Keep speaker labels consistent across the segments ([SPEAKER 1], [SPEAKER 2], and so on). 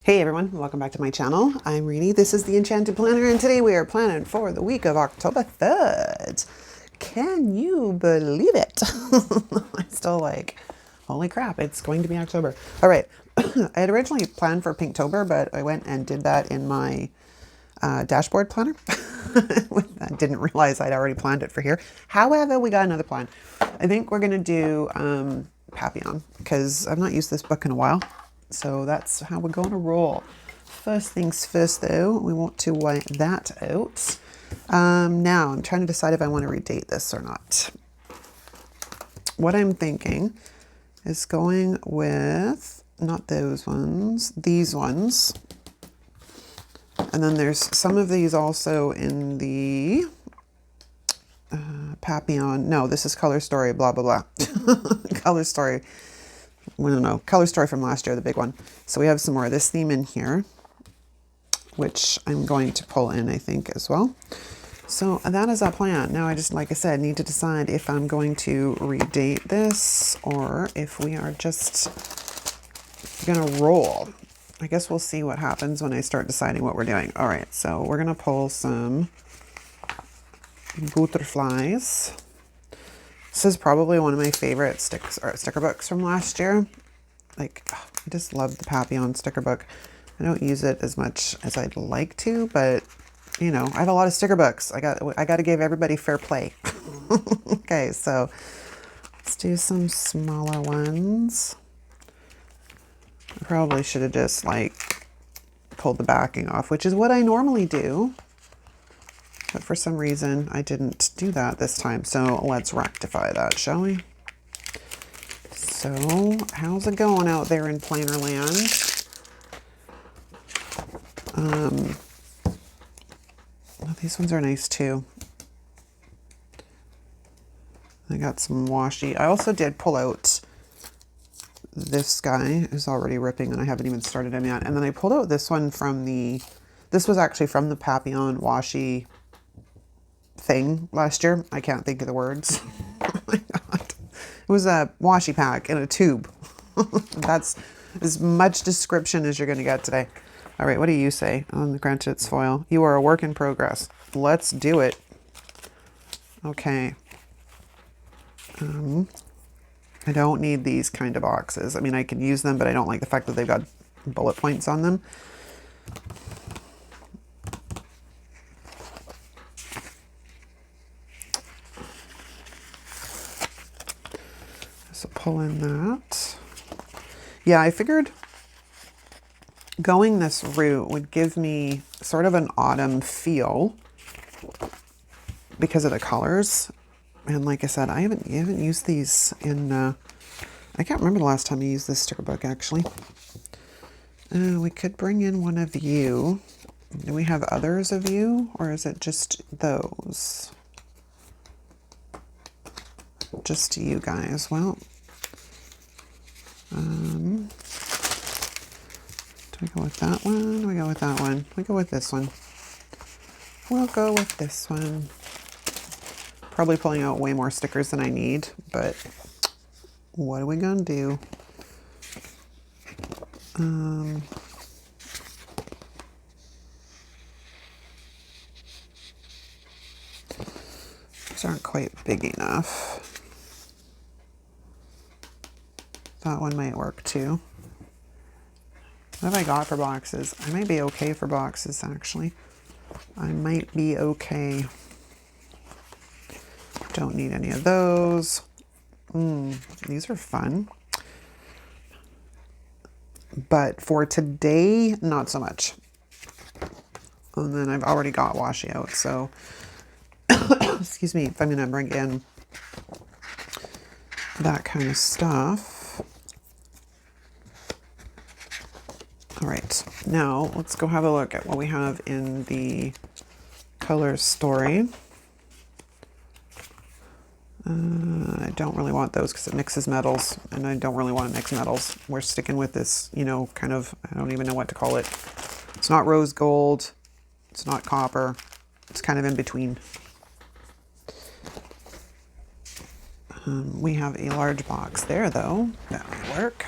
[SPEAKER 1] Hey everyone, welcome back to my channel. I'm Reenie. This is the Enchanted Planner, and today we are planning for the week of October 3rd. Can you believe it? I'm still like, holy crap, it's going to be October. All right, I had originally planned for Pinktober, but I went and did that in my dashboard planner. I didn't realize I'd already planned it for here. However, we got another plan. I think we're going to do Papillon because I've not used this book in a while. So that's how we're going to roll. First things first, though, we want to wipe that out. Now, I'm trying to decide if I want to redate this or not. What I'm thinking is going with, not those ones, these ones. And then there's some of these also in the Papillon. No, this is Color Story, blah, blah, blah. Color Story. I don't know, Color Story from last year, the big one. So we have some more of this theme in here, which I'm going to pull in, I think, as well. So that is our plan. Now I just, like I said, need to decide if I'm going to redate this or if we are just gonna roll. I guess we'll see what happens when I start deciding what we're doing. All right, so we're gonna pull some butterflies. This is probably one of my favorite sticker books from last year. Like, I just love the Papillon sticker book. I don't use it as much as I'd like to, but you know, I have a lot of sticker books. I got to give everybody fair play. Okay, so let's do some smaller ones. I probably should have just like pulled the backing off, which is what I normally do. But for some reason, I didn't do that this time. So let's rectify that, shall we? So how's it going out there in planner land? Oh, these ones are nice too. I got some washi. I also did pull out this guy who's already ripping and I haven't even started him yet. And then I pulled out this one from this was actually from the Papillon washi thing last year. I can't think of the words. Oh my God. It was a washi pack in a tube. That's as much description as you're going to get today. All right, what do you say on the Enchanted foil? You are a work in progress. Let's do it. Okay. I don't need these kind of boxes. I mean, I can use them, but I don't like the fact that they've got bullet points on them. So pull in that. Yeah, I figured going this route would give me sort of an autumn feel because of the colors. And like I said, I haven't used these in, I can't remember the last time I used this sticker book actually. We could bring in one of you. Do we have others of you or is it just those? Just you guys. Well, do we go with that one? We go with that one. We go with this one. We'll go with this one. Probably pulling out way more stickers than I need, but what are we gonna do? These aren't quite big enough. That one might work too. What have I got for boxes? I might be okay for boxes, actually. I might be okay. Don't need any of those. These are fun. But for today, not so much. And then I've already got washi out, so excuse me if I'm gonna bring in that kind of stuff. All right, now let's go have a look at what we have in the Color Story. I don't really want those because it mixes metals, and I don't really want to mix metals. We're sticking with this, you know, kind of, I don't even know what to call it. It's not rose gold. It's not copper. It's kind of in between. We have a large box there, though. That will work.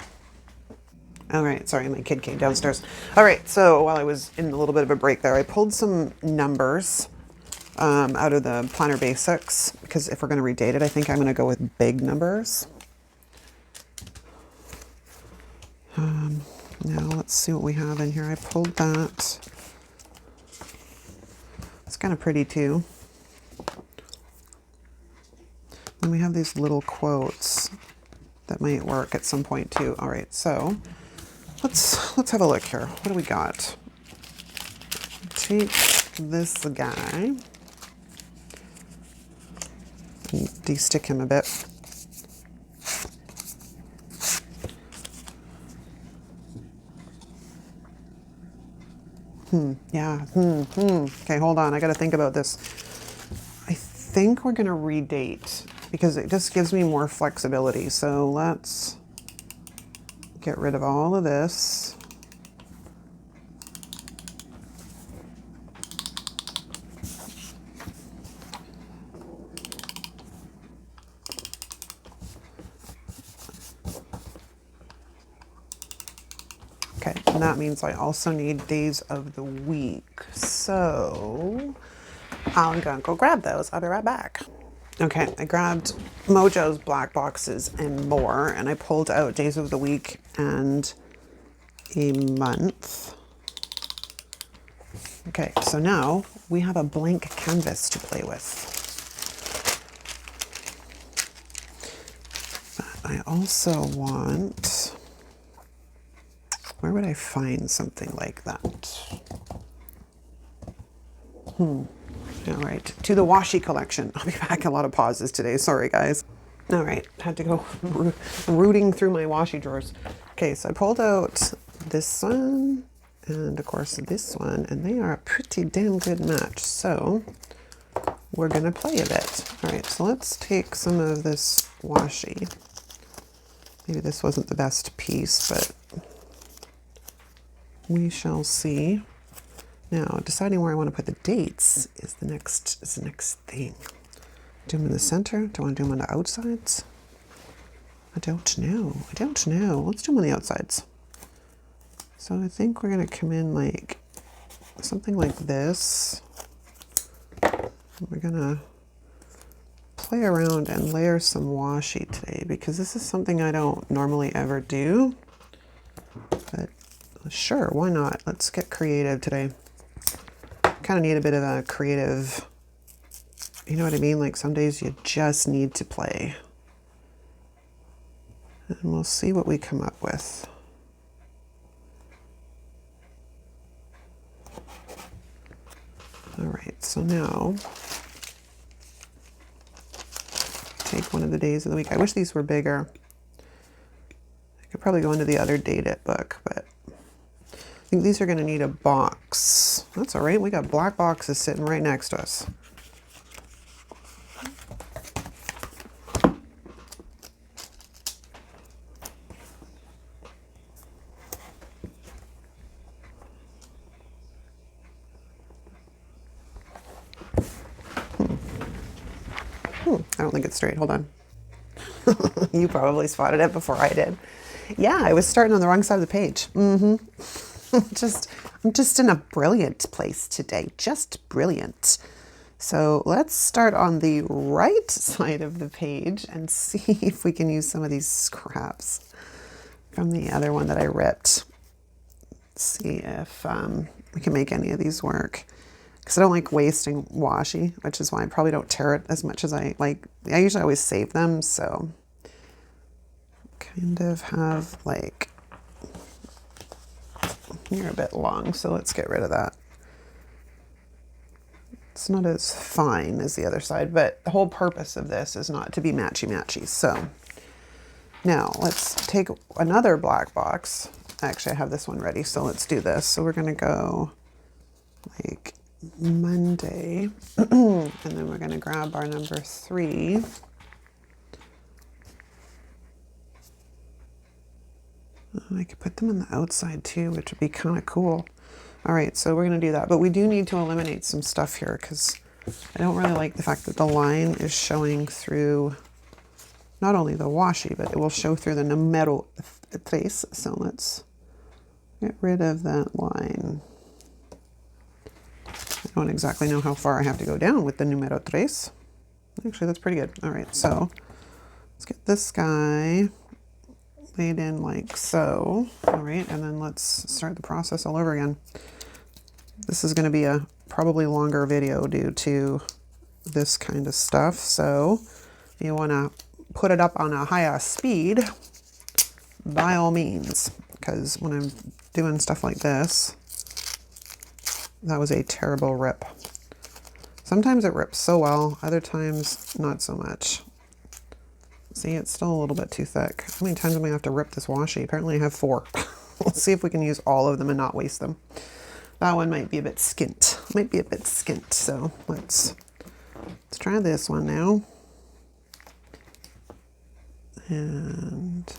[SPEAKER 1] All right, sorry, my kid came downstairs. All right, so while I was in a little bit of a break there, I pulled some numbers out of the Planner Basics, because if we're going to redate it, I think I'm going to go with big numbers. Now let's see what we have in here. I pulled that. It's kind of pretty too. And we have these little quotes that might work at some point too. All right, so let's have a look here. What do we got? Take this guy and de-stick him a bit. Yeah. Okay, hold on. I got to think about this. I think we're going to redate because it just gives me more flexibility. So let's get rid of all of this. Okay, and that means I also need days of the week. So I'm gonna go grab those. I'll be right back. Okay, I grabbed Mojo's black boxes and more, and I pulled out days of the week and a month. Okay, so now we have a blank canvas to play with. But I also want, where would I find something like that? All right, to the Washi collection. I'll be back. A lot of pauses today. Sorry, guys. All right, had to go rooting through my Washi drawers. Okay, so I pulled out this one and, of course, this one, and they are a pretty damn good match. So we're going to play a bit. All right, so let's take some of this Washi. Maybe this wasn't the best piece, but we shall see. Now, deciding where I want to put the dates is the next thing. Do them in the center? Do I want to do them on the outsides? I don't know. Let's do them on the outsides. So I think we're going to come in like something like this. We're going to play around and layer some washi today because this is something I don't normally ever do. But sure, why not? Let's get creative today. Kind of need a bit of a creative, you know what I mean? Like some days you just need to play. And we'll see what we come up with. All right, so now take one of the days of the week. I wish these were bigger. I could probably go into the other date it book, but I think these are going to need a box. That's all right. We got black boxes sitting right next to us. I don't think it's straight. Hold on. You probably spotted it before I did. Yeah, I was starting on the wrong side of the page. I'm just in a brilliant place today. Just brilliant. So let's start on the right side of the page and see if we can use some of these scraps from the other one that I ripped. Let's see if we can make any of these work. Because I don't like wasting washi, which is why I probably don't tear it as much as I like. I usually always save them, so kind of have like, you're a bit long, so let's get rid of that. It's not as fine as the other side, but the whole purpose of this is not to be matchy-matchy. So now let's take another black box. Actually, I have this one ready, so let's do this. So we're gonna go like Monday, and then we're gonna grab our number 3. I could put them on the outside too, which would be kind of cool. All right, so we're going to do that. But we do need to eliminate some stuff here because I don't really like the fact that the line is showing through not only the washi, but it will show through the numero 3. So let's get rid of that line. I don't exactly know how far I have to go down with the numero tres. Actually, that's pretty good. All right, so let's get this guy laid in like so. All right, and then let's start the process all over again. This is going to be a probably longer video due to this kind of stuff. So if you want to put it up on a higher speed, by all means, because when I'm doing stuff like this, that was a terrible rip. Sometimes it rips so well, other times not so much. See, it's still a little bit too thick. How many times am I going to have to rip this washi? Apparently I have 4. Let's see if we can use all of them and not waste them. That one might be a bit skint. So let's try this one now. And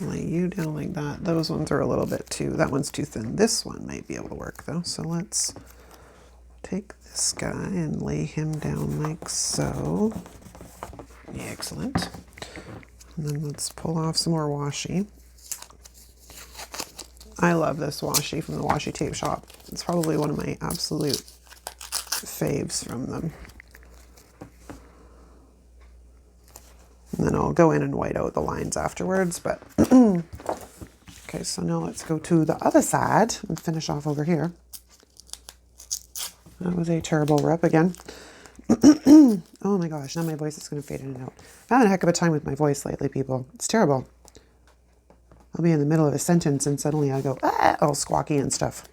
[SPEAKER 1] lay you down like that. Those ones are a little bit too, that one's too thin. This one might be able to work though. So let's take this guy and lay him down like so. Excellent. And then let's pull off some more washi. I love this washi from the Washi Tape Shop. It's probably one of my absolute faves from them. And then I'll go in and white out the lines afterwards, but okay, so now let's go to the other side and finish off over here. That was a terrible rip again. Oh my gosh, now my voice is going to fade in and out. I'm having a heck of a time with my voice lately, people. It's terrible. I'll be in the middle of a sentence and suddenly I go, all squawky and stuff.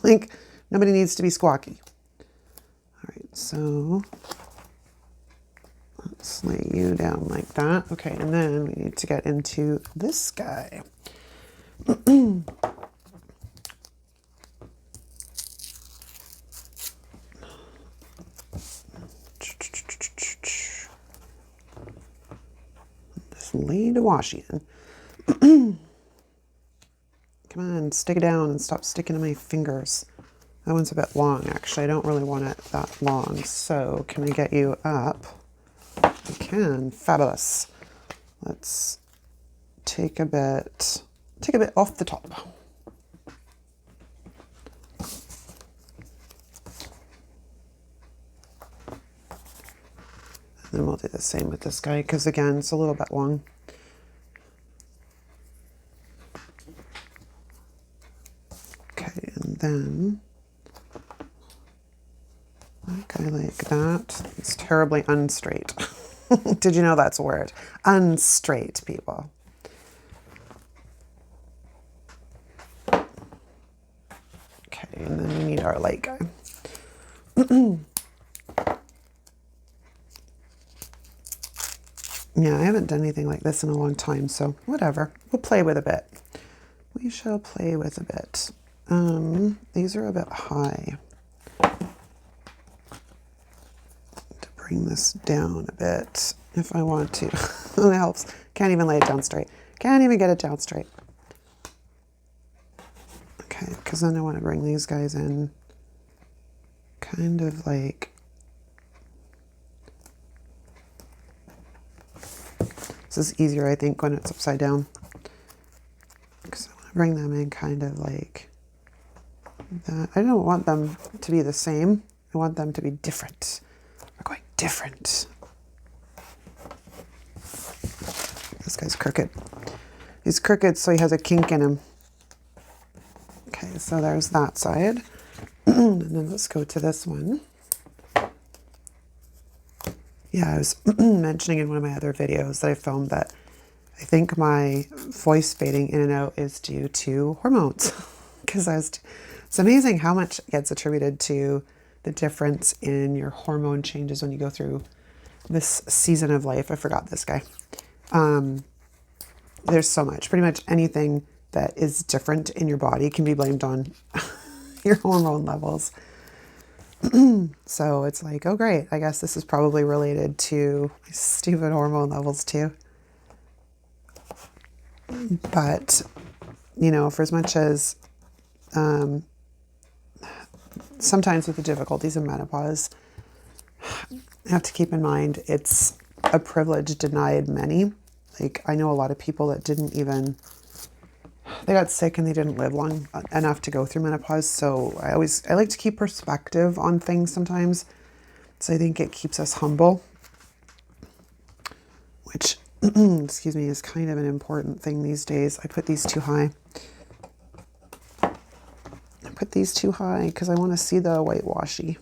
[SPEAKER 1] Like, nobody needs to be squawky. All right, so let's lay you down like that. Okay, and then we need to get into this guy. Just lay the washi in. Come on, stick it down and stop sticking to my fingers. That one's a bit long, actually. I don't really want it that long. So can I get you up? I can. Fabulous. Let's take a bit off the top. And then we'll do the same with this guy, because again, it's a little bit long. Okay, and then like that. It's terribly unstraight. Did you know that's a word? Unstraight, people. Okay, and then we need our light guy. Yeah, I haven't done anything like this in a long time, so whatever. We'll play with a bit. We shall play with a bit. These are a bit high. To bring this down a bit if I want to. It helps. Can't even lay it down straight. Can't even get it down straight. Okay, because then I want to bring these guys in kind of like, this is easier, I think, when it's upside down. Because I want to bring them in kind of like that. I don't want them to be the same. I want them to be different. We're going different. This guy's crooked. He's crooked, so he has a kink in him. Okay, so there's that side. And then let's go to this one. Yeah, I was mentioning in one of my other videos that I filmed that I think my voice fading in and out is due to hormones. Because it's amazing how much gets attributed to the difference in your hormone changes when you go through this season of life. I forgot this guy. There's so much. Pretty much anything that is different in your body can be blamed on your hormone levels. So it's like, oh great, I guess this is probably related to my stupid hormone levels too. But, you know, for as much as sometimes with the difficulties of menopause, I have to keep in mind it's a privilege denied many. Like, I know a lot of people that they got sick and they didn't live long enough to go through menopause. So I like to keep perspective on things sometimes. So I think it keeps us humble, which, excuse me, is kind of an important thing these days. I put these too high. I put these too high because I want to see the white washi.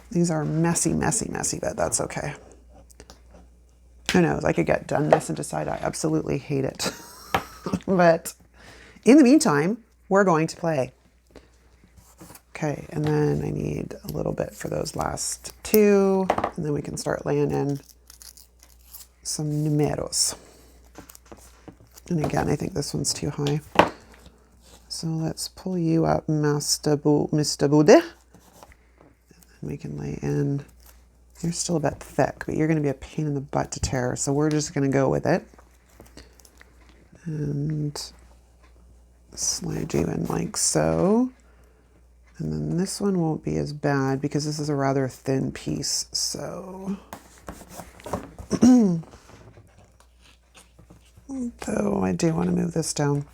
[SPEAKER 1] These are messy, messy, messy, but that's okay. Who knows? I could get done this and decide I absolutely hate it. But in the meantime, we're going to play. Okay, and then I need a little bit for those last two, and then we can start laying in some numeros. And again, I think this one's too high. So let's pull you up, Mr. Bude. And we can lay in. You're still a bit thick, but you're going to be a pain in the butt to tear. So we're just going to go with it. And slide you in like so. And then this one won't be as bad because this is a rather thin piece. So, though I do want to move this down.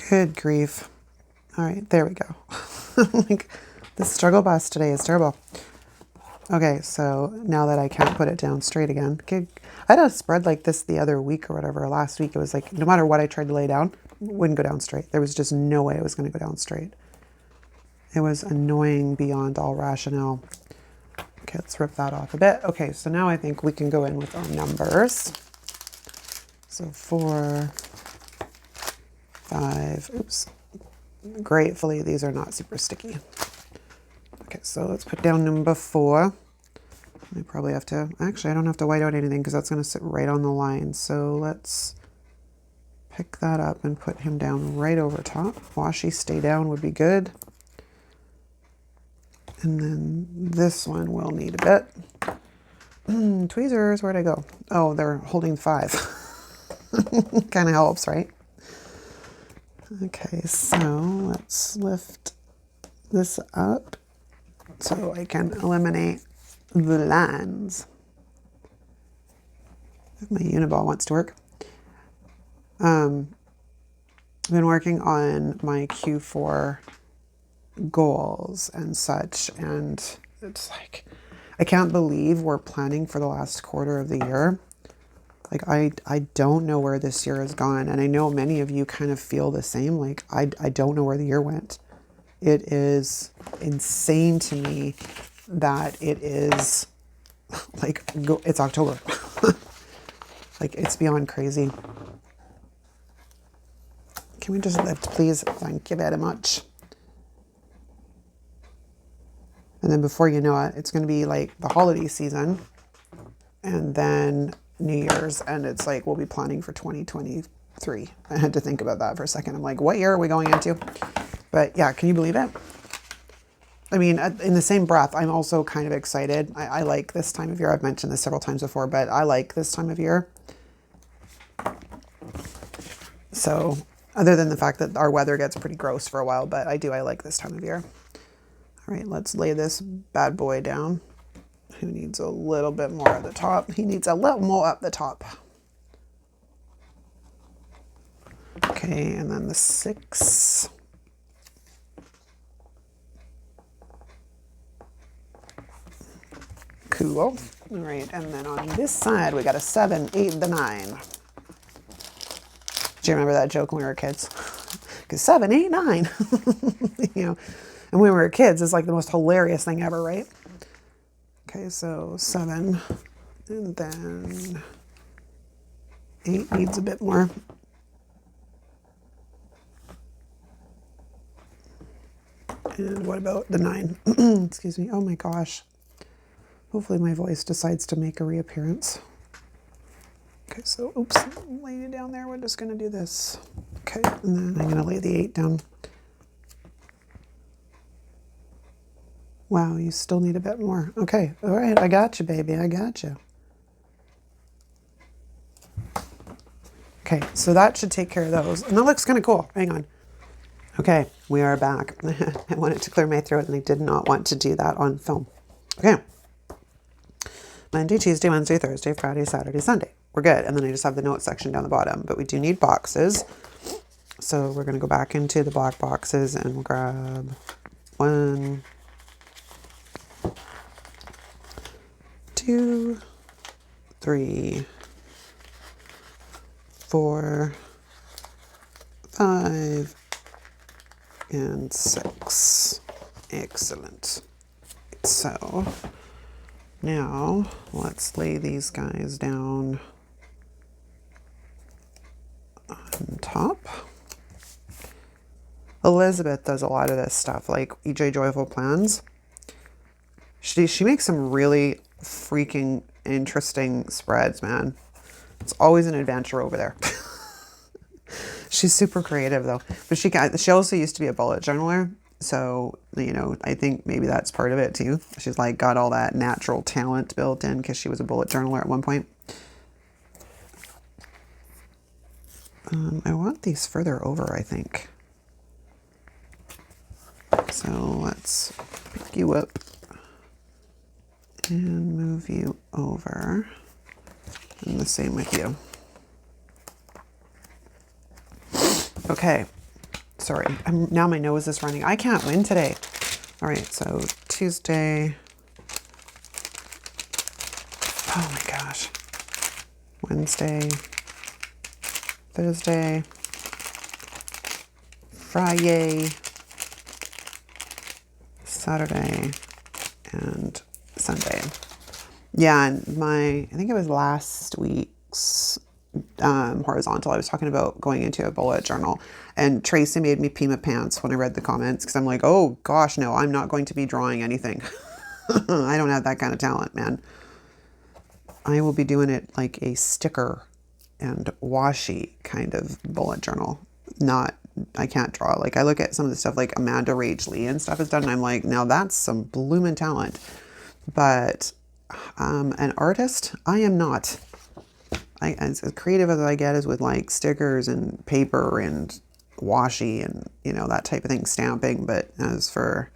[SPEAKER 1] Good grief. All right, there we go. Like, the struggle bus today is terrible. Okay, so now that I can't put it down straight again. Okay, I had a spread like this the other week or whatever. Last week it was like no matter what I tried to lay down, it wouldn't go down straight. There was just no way it was going to go down straight. It was annoying beyond all rationale. Okay, let's rip that off a bit. Okay, so now I think we can go in with our numbers. So 4, 5, oops. Gratefully, these are not super sticky. Okay, so let's put down number 4. I probably have to, actually I don't have to white out anything because that's going to sit right on the line. So let's pick that up and put him down right over top. Washi stay down would be good. And then this one will need a bit. Tweezers, where'd I go? Oh, they're holding 5. Kind of helps, right? Okay, so let's lift this up so I can eliminate the lines. If my Uniball wants to work. I've been working on my Q4 goals and such, and it's like, I can't believe we're planning for the last quarter of the year. Like, I don't know where this year has gone, and I know many of you kind of feel the same. Like, I don't know where the year went. It is insane to me that it is, like, it's October. Like, it's beyond crazy. Can we just lift, please? Thank you very much. And then before you know it, it's going to be, like, the holiday season, and then New Year's, and it's like we'll be planning for 2023. I had to think about that for a second. I'm like, what year are we going into? But yeah, can you believe it? I mean, in the same breath, I'm also kind of excited. I like this time of year. I've mentioned this several times before, but I like this time of year. So other than the fact that our weather gets pretty gross for a while, but I like this time of year. All right, let's lay this bad boy down. Who needs a little bit more at the top? He needs a little more up the top. Okay, and then the 6. Cool. All right, and then on this side, we got a 7, 8, the 9. Do you remember that joke when we were kids? Because 7, 8, 9. You know, and when we were kids, it's like the most hilarious thing ever, right? Okay, so 7, and then 8 needs a bit more. And what about the 9? Excuse me. Oh my gosh. Hopefully my voice decides to make a reappearance. Okay, so oops, lay it down there. We're just going to do this. Okay, and then I'm going to lay the 8 down. Wow, you still need a bit more. Okay, all right, I got you, baby, I got you. Okay, so that should take care of those. And that looks kind of cool. Hang on. Okay, we are back. I wanted to clear my throat, and I did not want to do that on film. Okay, Monday, Tuesday, Wednesday, Thursday, Friday, Saturday, Sunday. We're good. And then I just have the notes section down the bottom, but we do need boxes. So we're going to go back into the black boxes and we'll grab 1, 2, 3, 4, 5, and 6. Excellent. So now let's lay these guys down on top. Elizabeth does a lot of this stuff, like EJ Joyful Plans. She makes some really freaking interesting spreads, man. It's always an adventure over there. She's super creative though, but she also used to be a bullet journaler. So, you know, I think maybe that's part of it too. She's like got all that natural talent built in because she was a bullet journaler at one point. I want these further over, I think. So let's pick you up and move you over. And the same with you. Okay. Sorry, now my nose is running. I can't win today. All right, so Tuesday. Oh my gosh. Wednesday. Thursday. Friday. Saturday. And Sunday. Yeah, and I think it was last week's horizontal, I was talking about going into a bullet journal, and Tracy made me pee my pants when I read the comments because I'm like, oh gosh, no, I'm not going to be drawing anything. I don't have that kind of talent, man. I will be doing it like a sticker and washi kind of bullet journal. I can't draw. Like I look at some of the stuff like Amanda Rage Lee and stuff is done, and I'm like, now that's some bloomin' talent. But an artist, I am not. As creative as I get is with like stickers and paper and washi and, you know, that type of thing, stamping. But as for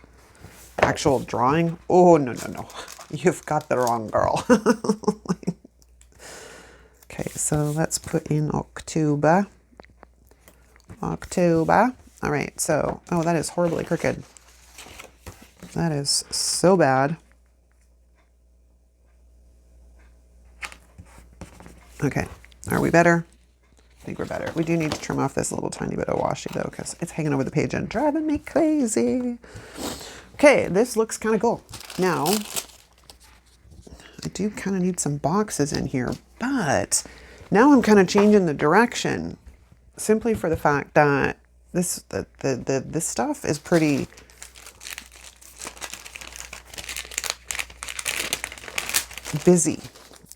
[SPEAKER 1] actual drawing, oh, no. You've got the wrong girl. Okay, so let's put in October. All right, so, oh, that is horribly crooked. That is so bad. Okay, are we better? I think we're better. We do need to trim off this little tiny bit of washi though, because it's hanging over the page and driving me crazy. Okay, this looks kind of cool. Now, I do kind of need some boxes in here, but now I'm kind of changing the direction simply for the fact that this stuff is pretty busy,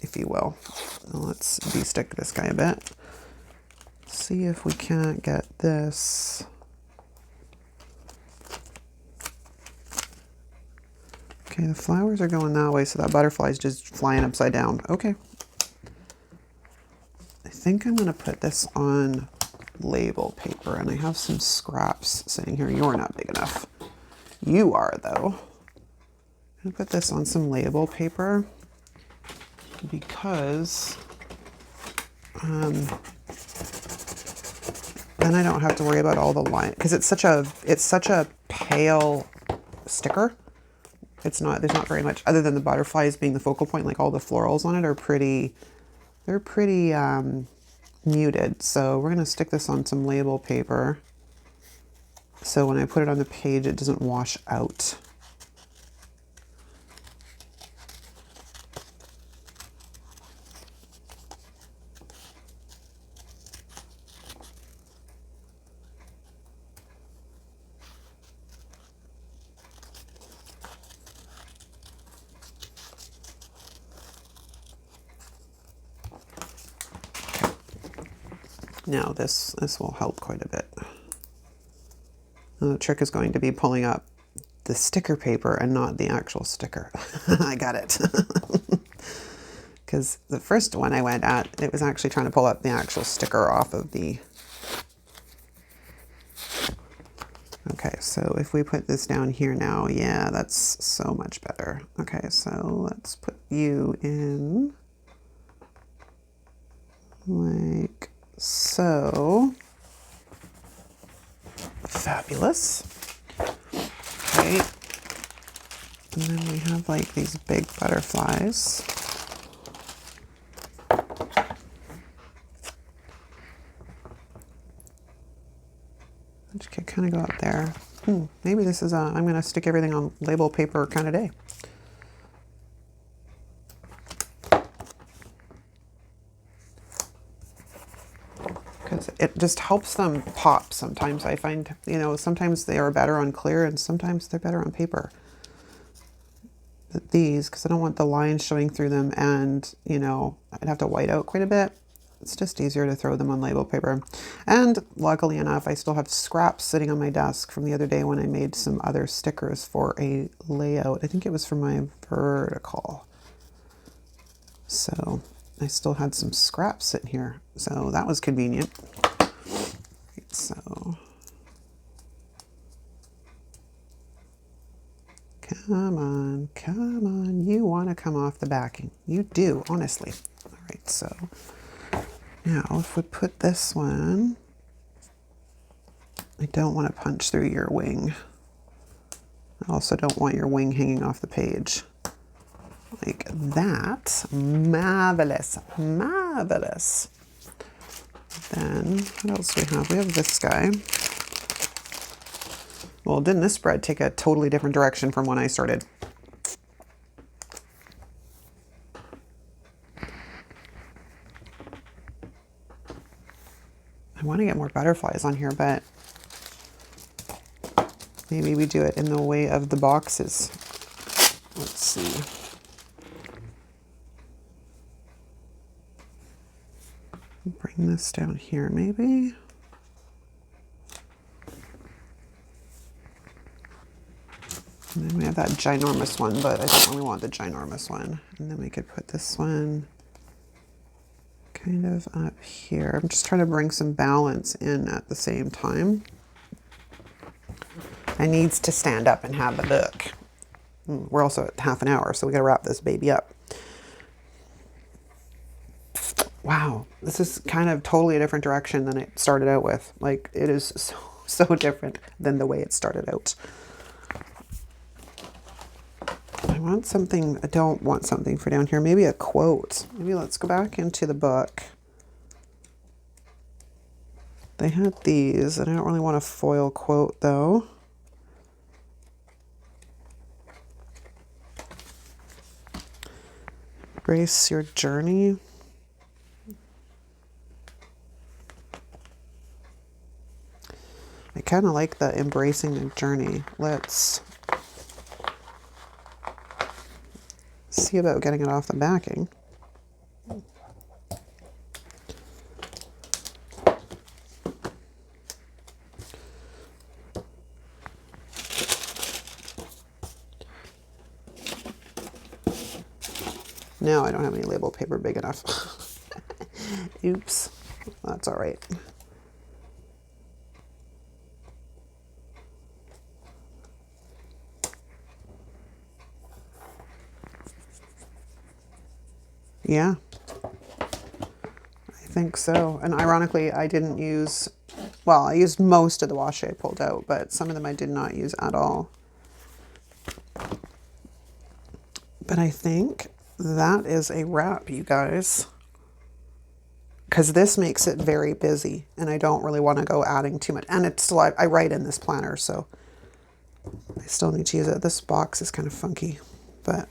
[SPEAKER 1] if you will. Let's de-stick this guy a bit. See if we can't get this. Okay, the flowers are going that way, so that butterfly is just flying upside down. Okay. I think I'm going to put this on label paper, and I have some scraps sitting here. You're not big enough. You are, though. I'm going to put this on some label paper because then I don't have to worry about all the line, because it's such a pale sticker. There's not very much other than the butterflies being the focal point. Like all the florals on it are pretty, they're pretty muted. So we're going to stick this on some label paper, so when I put it on the page it doesn't wash out. Now this will help quite a bit. The trick is going to be pulling up the sticker paper and not the actual sticker. I got it. Because the first one I went at, it was actually trying to pull up the actual sticker off of the... Okay, so if we put this down here now, yeah, that's so much better. Okay, so let's put you in like so. Fabulous. Okay, and then we have like these big butterflies. Which could kind of go up there. Maybe this is I'm going to stick everything on label paper kind of day. Because it just helps them pop sometimes. I find, you know, sometimes they are better on clear and sometimes they're better on paper. But these, because I don't want the lines showing through them and, you know, I'd have to white out quite a bit. It's just easier to throw them on label paper. And luckily enough, I still have scraps sitting on my desk from the other day when I made some other stickers for a layout. I think it was for my vertical. So I still had some scraps sitting here. So that was convenient. So come on. You want to come off the backing. You do, honestly. All right, so now if we put this one, I don't want to punch through your wing. I also don't want your wing hanging off the page. Like that. Marvelous. Marvelous. Then what else do we have? We have this guy. Well, didn't this spread take a totally different direction from when I started? I want to get more butterflies on here, but maybe we do it in the way of the boxes. Let's see. Bring this down here, maybe. And then we have that ginormous one, but I don't really want the ginormous one. And then we could put this one kind of up here. I'm just trying to bring some balance in at the same time. It needs to stand up and have a look. We're also at half an hour, so we gotta wrap this baby up. Wow, this is kind of totally a different direction than it started out with. Like, it is so different than the way it started out. I want something, I don't want something for down here. Maybe a quote. Maybe let's go back into the book. They had these, and I don't really want a foil quote though. Embrace your journey. I kind of like the embracing the journey. Let's see about getting it off the backing. Now I don't have any label paper big enough. Oops, that's all right. Yeah, I think so. And ironically, I didn't use, well, I used most of the washi I pulled out, but some of them I did not use at all. But I think that is a wrap, you guys. Because this makes it very busy, and I don't really want to go adding too much. And it's still, I write in this planner, so I still need to use it. This box is kind of funky, but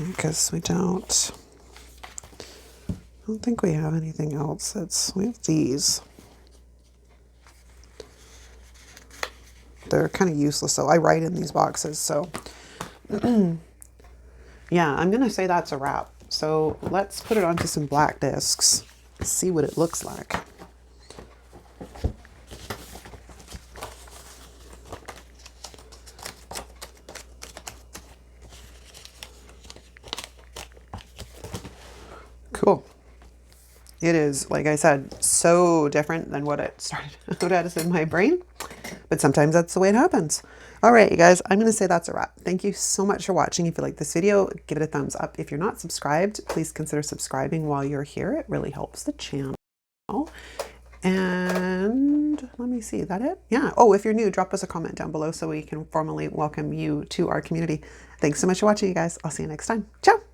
[SPEAKER 1] because we don't think we have anything else. We have these. They're kind of useless, so I write in these boxes, so yeah, I'm gonna say that's a wrap. So let's put it onto some black discs, see what it looks like. cool. It is, like I said, so different than what it started out as in my brain. But sometimes that's the way it happens. All right, you guys, I'm going to say that's a wrap. Thank you so much for watching. If you like this video, give it a thumbs up. If you're not subscribed, please consider subscribing while you're here. It really helps the channel. And let me see, is that it? Yeah. Oh, if you're new, drop us a comment down below so we can formally welcome you to our community. Thanks so much for watching, you guys. I'll see you next time. Ciao.